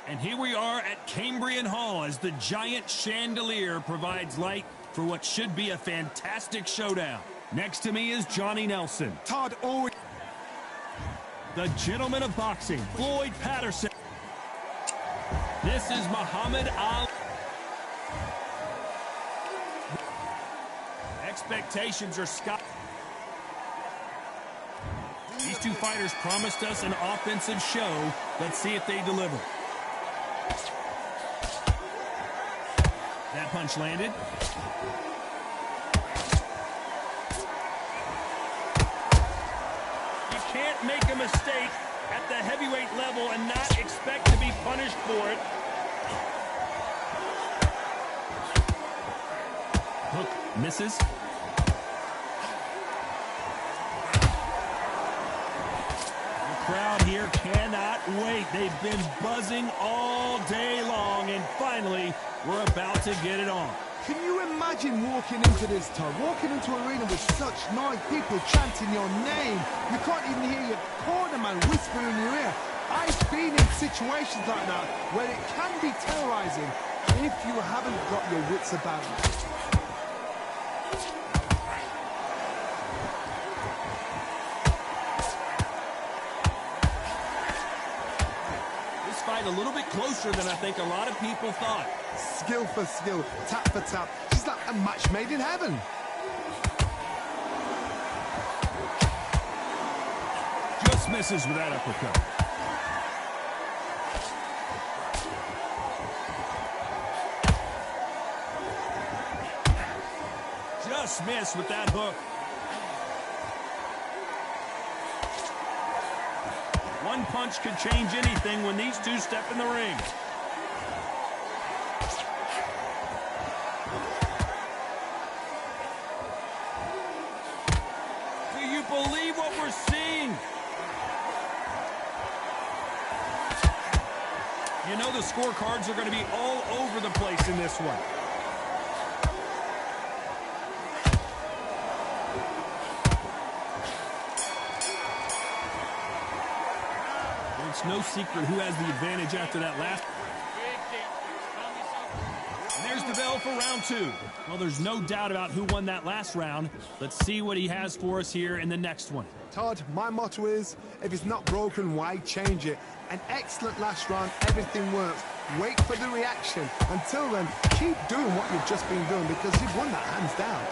And here we are at Cambrian Hall as the giant chandelier provides light for what should be a fantastic showdown. Next to me is Johnny Nelson. Todd Owen. The gentleman of boxing, Floyd Patterson. This is Muhammad Ali. Expectations are sky. These two fighters promised us an offensive show. Let's see if they deliver. That punch landed. You can't make a mistake at the heavyweight level and not expect to be punished for it. Hook misses. Crowd here cannot wait. They've been buzzing all day long, and finally, we're about to get it on. Can you imagine walking into this, Todd? Walking into an arena with such noise, people chanting your name. You can't even hear your cornerman whispering in your ear. I've been in situations like that where it can be terrorizing if you haven't got your wits about you. A little bit closer than I think a lot of people thought. Skill for skill, tap for tap. She's like a match made in heaven. Just misses with that uppercut. Just missed with that hook. One punch could change anything when these two step in the ring. Do you believe what we're seeing? You know the scorecards are going to be all over the place in this one. It's no secret who has the advantage after that last. And there's the bell for round two. Well, there's no doubt about who won that last round. Let's see what he has for us here in the next one. Todd, my motto is, if it's not broken, why change it? An excellent last round, everything works. Wait for the reaction. Until then, keep doing what you've just been doing because you've won that hands down.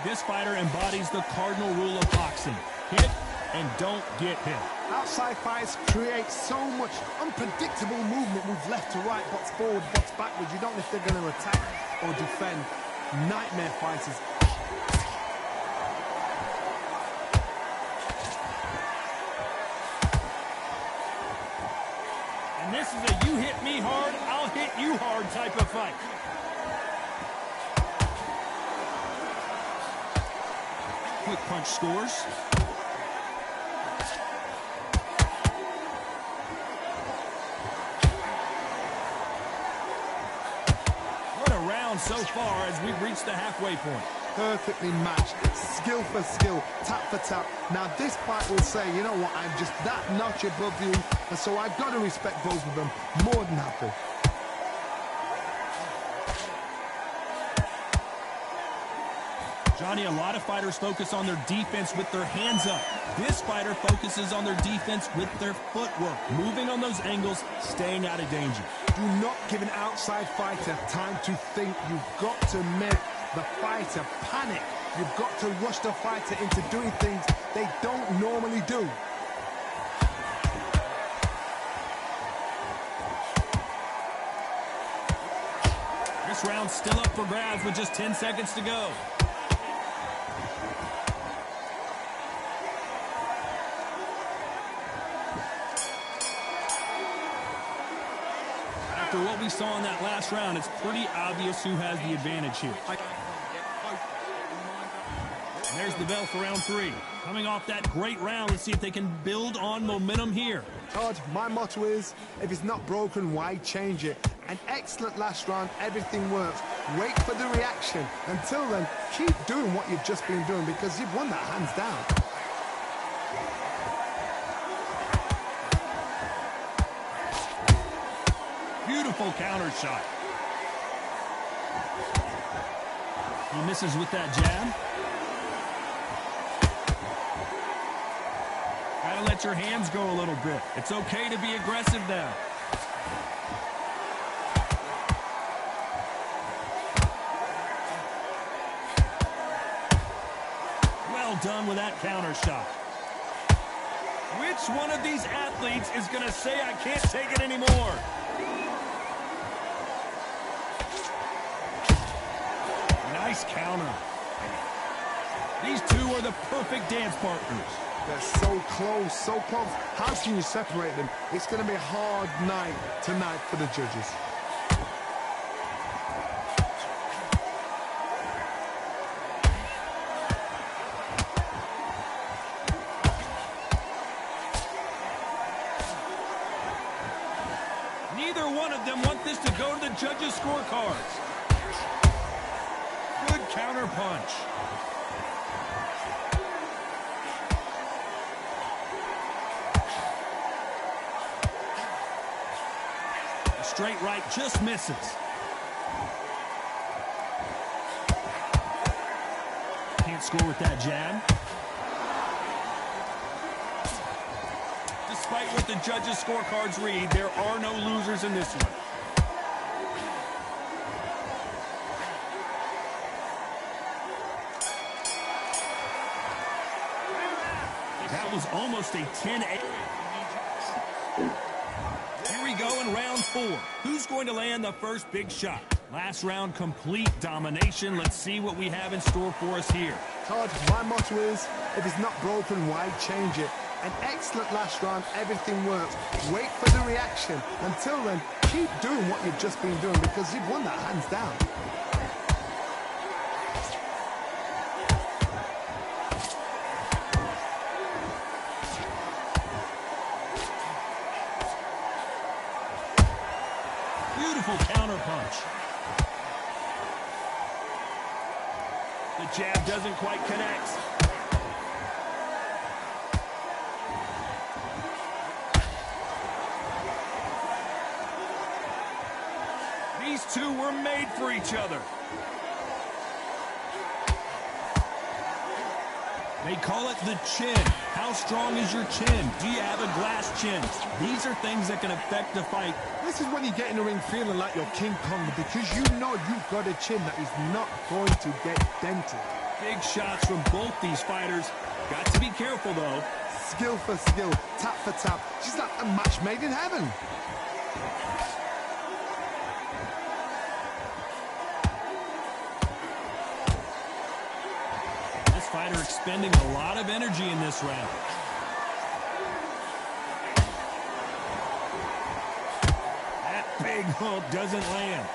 This fighter embodies the cardinal rule of boxing. Hit and don't get hit. Outside fights create so much unpredictable movement, move left to right, box forward, box backwards. You don't know if they're going to attack or defend. Nightmare fighters. And this is a you hit me hard, I'll hit you hard type of fight. Quick punch scores. What a round so far as we've reached the halfway point. Perfectly matched, skill for skill, tap for tap. Now this fight will say, you know what, I'm just that notch above you, and so I've got to respect both of them. More than happy. Johnny, a lot of fighters focus on their defense with their hands up. This fighter focuses on their defense with their footwork, moving on those angles, staying out of danger. Do not give an outside fighter time to think. You've got to make the fighter panic. You've got to rush the fighter into doing things they don't normally do. This round's still up for grabs with just 10 seconds to go. After what we saw in that last round, it's pretty obvious who has the advantage here. And there's the bell for round three. Coming off that great round, let's see if they can build on momentum here. Todd, my motto is, if it's not broken, why change it? An excellent last round, everything works. Wait for the reaction. Until then, keep doing what you've just been doing because you've won that hands down. Beautiful counter shot. He misses with that jab. Gotta let your hands go a little bit. It's okay to be aggressive now. Well done with that counter shot. Which one of these athletes is going to say, I can't take it anymore? Nice counter. These two are the perfect dance partners. They're so close, so close. How can you separate them? It's going to be a hard night tonight for the judges. Neither one of them want this to go to the judges' scorecards. Good counter punch. A straight right just misses. Can't score with that jab. Despite what the judges' scorecards read, there are no losers in this one. That was almost a 10-8. Here we go in round 4. Who's going to land the first big shot? Last round, complete domination. Let's see what we have in store for us here. Todd, my motto is, if it's not broken, why change it? An excellent last round, everything works. Wait for the reaction. Until then, keep doing what you've just been doing because you've won that hands down. Beautiful counter punch. The jab doesn't quite connect. These two were made for each other. They call it the chin. How strong is your chin? Do you have a glass chin? These are things that can affect the fight. This is when you get in the ring feeling like you're King Kong because you know you've got a chin that is not going to get dented. Big shots from both these fighters. Got to be careful, though. Skill for skill, tap for tap. She's like a match made in heaven. This fighter expending a lot of energy in this round. That big hook doesn't land.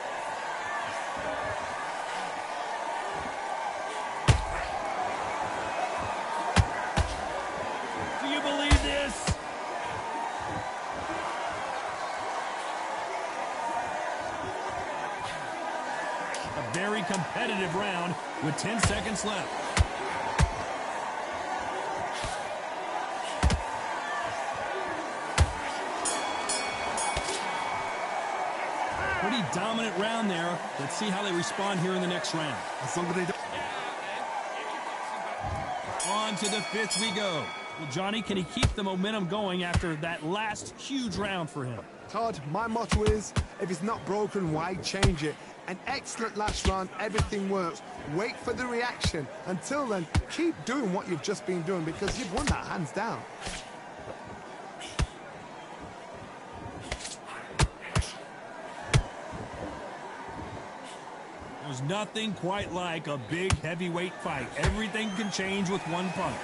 Do you believe this? A very competitive round with 10 seconds left. Pretty dominant round there. Let's see how they respond here in the next round. On to the 5th we go. Well, Johnny, can he keep the momentum going after that last huge round for him? Todd, my motto is, if it's not broken, why change it? An excellent last round, everything works. Wait for the reaction. Until then, keep doing what you've just been doing because you've won that hands down. There's nothing quite like a big heavyweight fight. Everything can change with one punch.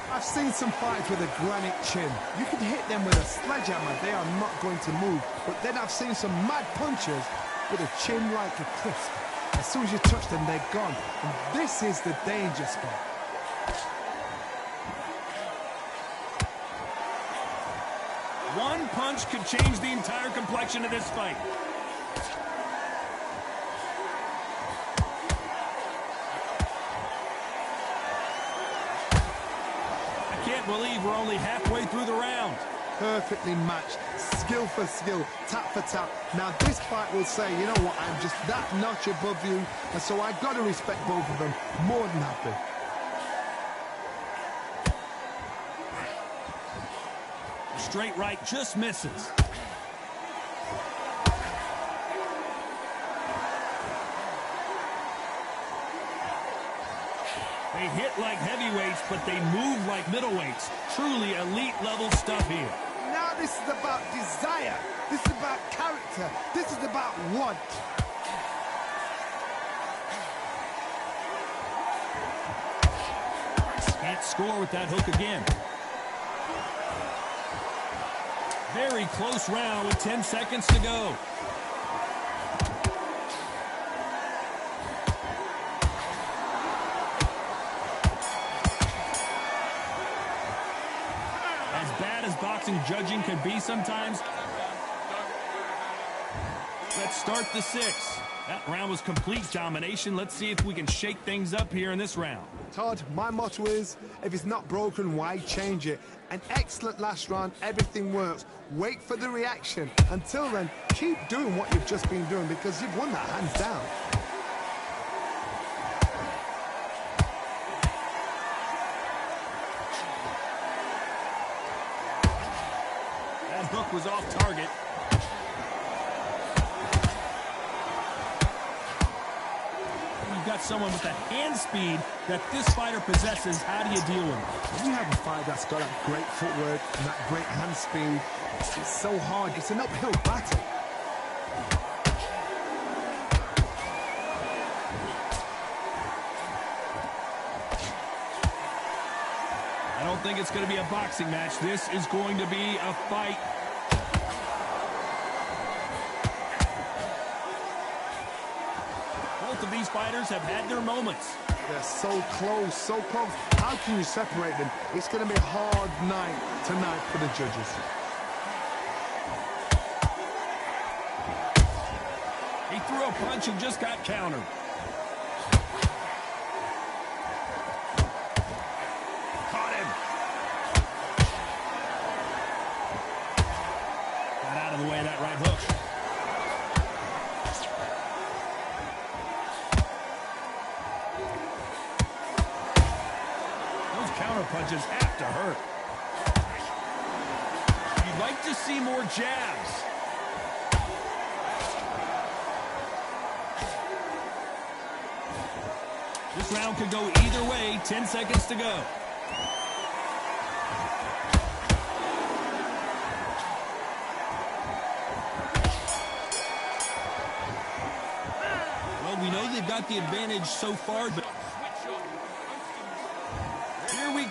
I've seen some fighters with a granite chin. You can hit them with a sledgehammer, they are not going to move. But then I've seen some mad punchers with a chin like a crisp. As soon as you touch them, they're gone. And this is the danger spot. One punch could change the entire complexion of this fight. I can't believe we're only halfway through the round. Perfectly matched, skill for skill, tap for tap. Now this fight will say, you know what, I'm just that notch above you, and so I've got to respect both of them. More than happy. Straight right just misses. They hit like heavyweights, but they move like middleweights. Truly elite level stuff here. Now this is about desire. This is about character. This is about want. Can't score with that hook again. Very close round with 10 seconds to go. As bad as boxing judging can be sometimes. Let's start the 6th. That round was complete domination. Let's see if we can shake things up here in this round. Todd, my motto is, if it's not broken, why change it? An excellent last round, everything works. Wait for the reaction. Until then, keep doing what you've just been doing because you've won that hands down. That hook was off target. Got someone with the hand speed that this fighter possesses. How do you deal with it? When you have a fighter that's got that great footwork and that great hand speed, it's so hard. It's an uphill battle. I don't think it's going to be a boxing match. This is going to be a fight. Both of these fighters have had their moments. They're so close, so close. How can you separate them? It's going to be a hard night tonight for the judges. He threw a punch and just got countered. Caught him. Got out of the way of that right hook. Punches have to hurt. You'd like to see more jabs. This round could go either way. 10 seconds to go. Well, we know they've got the advantage so far, but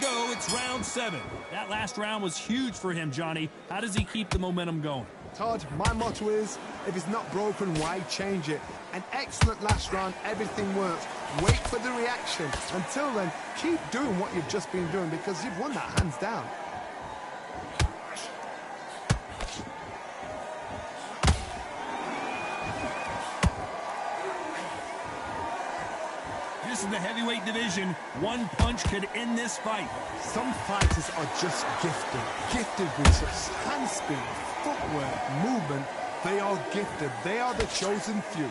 go. It's round 7. That last round was huge for him, Johnny. How does he keep the momentum going? Todd, my motto is, if it's not broken, why change it? An excellent last round, everything works. Wait for the reaction. Until then, keep doing what you've just been doing because you've won that hands down. This is the heavyweight division. One punch could end this fight. Some fighters are just gifted with such hand speed, footwork, movement. They are gifted. They are the chosen few.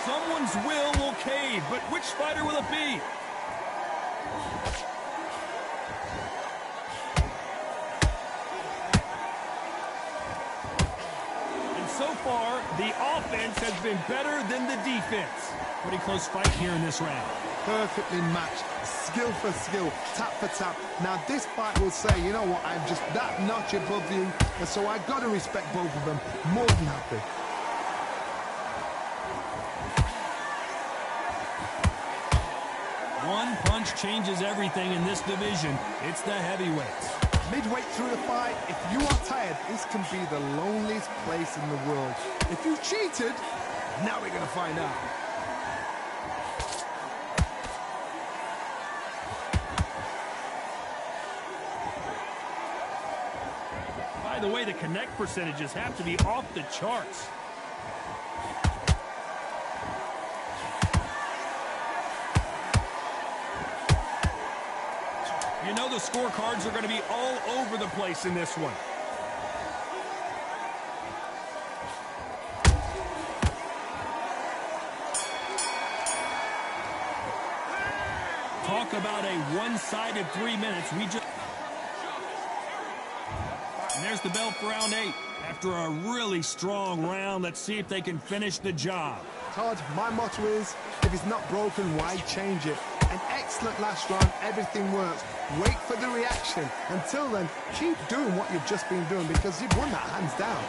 Someone's will cave, but which fighter will it be? So far, the offense has been better than the defense. Pretty close fight here in this round. Perfectly matched, skill for skill, tap for tap. Now this fight will say, you know what, I'm just that notch above you, and so I've got to respect both of them. More than happy. One punch changes everything in this division. It's the heavyweights. Midway through the fight, if you are tired, this can be the loneliest place in the world. If you cheated, now we're going to find out. By the way, the connect percentages have to be off the charts. You know the scorecards are going to be all over the place in this one. Talk about a one-sided 3 minutes. And there's the bell for round 8. After a really strong round, let's see if they can finish the job. Todd, my motto is, if it's not broken, why change it? An excellent last round, everything works. Wait for the reaction. Until then, keep doing what you've just been doing because you've won that hands down.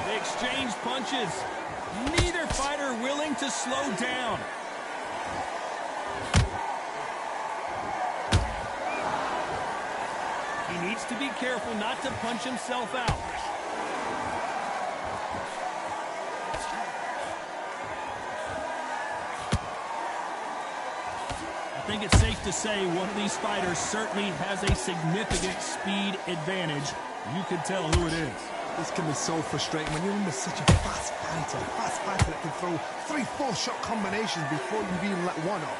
They exchange punches. Neither fighter willing to slow down. He needs to be careful not to punch himself out. I think it's safe to say one of these fighters certainly has a significant speed advantage. You can tell who it is. This can be so frustrating when you're under such a fast fighter that can throw 3-4 shot combinations before you've even let one off.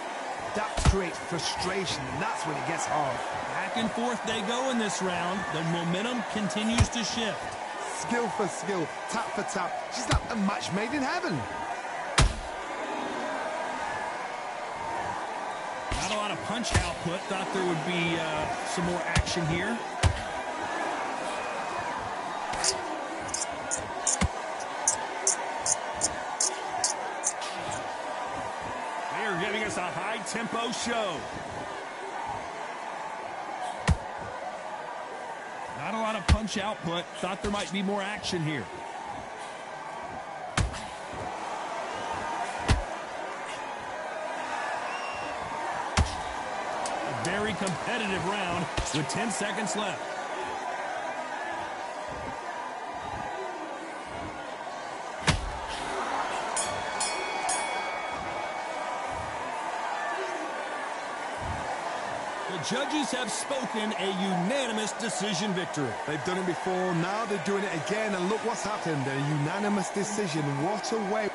That creates frustration, and that's when it gets hard. Back and forth they go in this round. The momentum continues to shift. Skill for skill, tap for tap. She's like a match made in heaven. Not a lot of punch output. Thought there would be some more action here. They're giving us a high-tempo show. Not a lot of punch output. Thought there might be more action here. A very competitive round with 10 seconds left. The judges have spoken, a unanimous decision victory. They've done it before, now they're doing it again, and look what's happened. A unanimous decision. What a way.